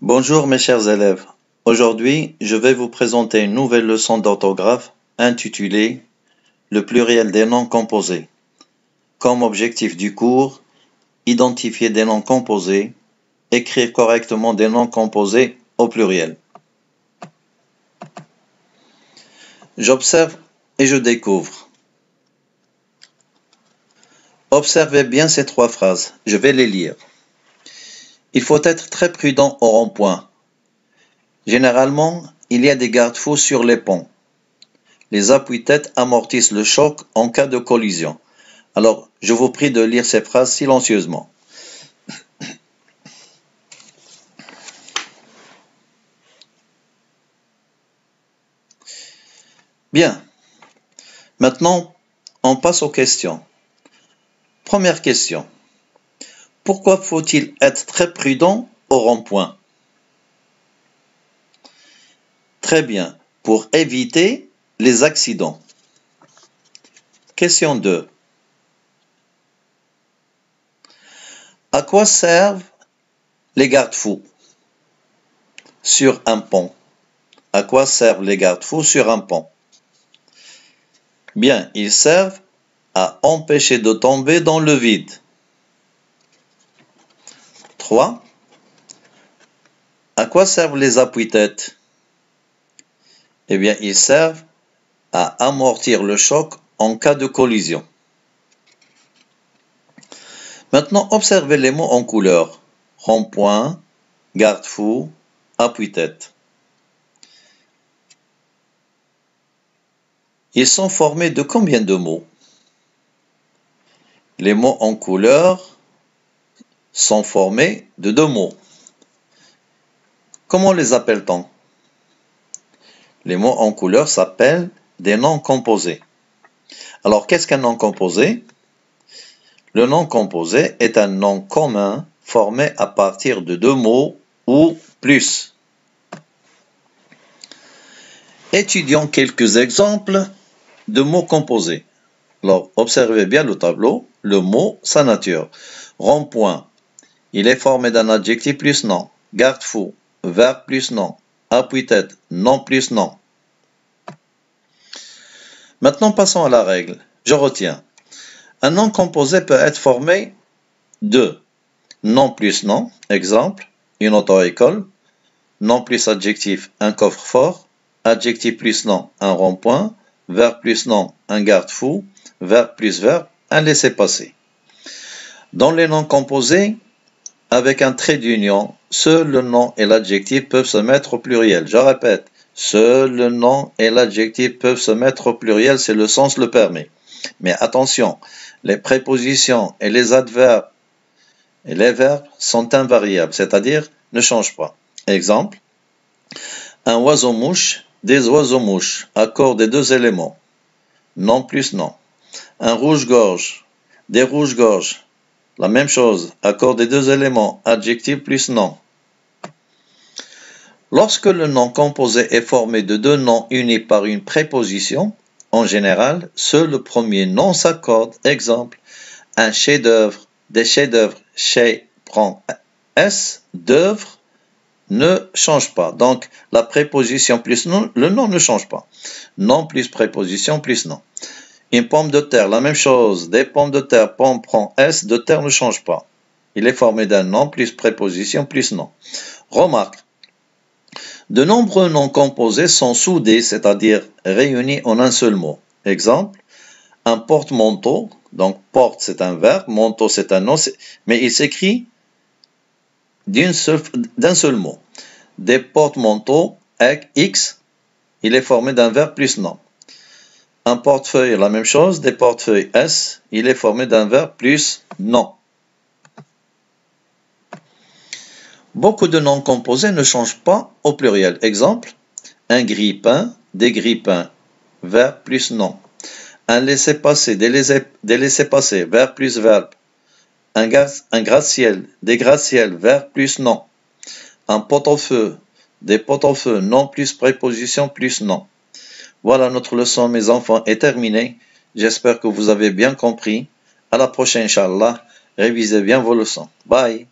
Bonjour mes chers élèves. Aujourd'hui, je vais vous présenter une nouvelle leçon d'orthographe intitulée « Le pluriel des noms composés ». Comme objectif du cours, identifier des noms composés, écrire correctement des noms composés au pluriel. J'observe et je découvre. Observez bien ces trois phrases, je vais les lire. Il faut être très prudent au rond-point. Généralement, il y a des garde-fous sur les ponts. Les appuis-têtes amortissent le choc en cas de collision. Alors, je vous prie de lire ces phrases silencieusement. Bien. Maintenant, on passe aux questions. Première question. Pourquoi faut-il être très prudent au rond-point? Très bien, pour éviter les accidents. Question 2. À quoi servent les garde-fous sur un pont? À quoi servent les garde-fous sur un pont? Bien, ils servent à empêcher de tomber dans le vide. 3. À quoi servent les appuis-têtes? Eh bien, ils servent à amortir le choc en cas de collision. Maintenant, observez les mots en couleur. Rond-point, garde-fou, appuie-tête. Ils sont formés de combien de mots? Les mots en couleur sont formés de 2 mots. Comment les appelle-t-on? Les mots en couleur s'appellent des noms composés. Alors, qu'est-ce qu'un nom composé? Le nom composé est un nom commun formé à partir de 2 mots ou plus. Étudions quelques exemples de mots composés. Alors, observez bien le tableau, le mot, sa nature. Rond-point, il est formé d'un adjectif plus nom. Garde-fou, verbe plus nom. Appuie-tête, nom plus nom. Maintenant, passons à la règle. Je retiens. Un nom composé peut être formé de nom plus nom, exemple, une auto-école, nom plus adjectif, un coffre-fort, adjectif plus nom, un rond-point, verbe plus nom, un garde-fou, verbe plus verbe, un laissez-passer. Dans les noms composés, avec un trait d'union, seul le nom et l'adjectif peuvent se mettre au pluriel. Je répète, seul le nom et l'adjectif peuvent se mettre au pluriel si le sens le permet. Mais attention, les prépositions et les adverbes et les verbes sont invariables, c'est-à-dire ne changent pas. Exemple, un oiseau-mouche, des oiseaux-mouches, accord des 2 éléments. Nom plus nom. Un rouge-gorge, des rouges-gorges. La même chose, accord des 2 éléments, adjectif plus nom. Lorsque le nom composé est formé de 2 noms unis par une préposition, en général, seul le premier nom s'accorde. Exemple, un chef-d'œuvre, des chefs-d'œuvre, chez prend S, d'œuvre ne change pas. Donc, la préposition plus nom, le nom ne change pas. Nom plus préposition plus nom. Une pomme de terre, la même chose. Des pommes de terre, pomme prend S, de terre ne change pas. Il est formé d'un nom plus préposition plus nom. Remarque, de nombreux noms composés sont soudés, c'est-à-dire réunis en un seul mot. Exemple, un porte-manteau, donc porte c'est un verbe, manteau c'est un nom, mais il s'écrit d'un seul mot. Des porte-manteaux, X, il est formé d'un verbe plus nom. Un portefeuille, la même chose, des portefeuilles S, il est formé d'un verbe plus nom. Beaucoup de noms composés ne changent pas au pluriel. Exemple, un grille-pain, des grille-pains, verbe plus nom. Un laissez-passer, des laissez-passer, verbe plus verbe. Un gratte-ciel, des gratte-ciel, verbe plus nom. Un pot-au-feu, des pot-au-feu, nom plus préposition plus nom. Voilà, notre leçon, mes enfants, est terminée. J'espère que vous avez bien compris. À la prochaine, Inch'Allah. Révisez bien vos leçons. Bye.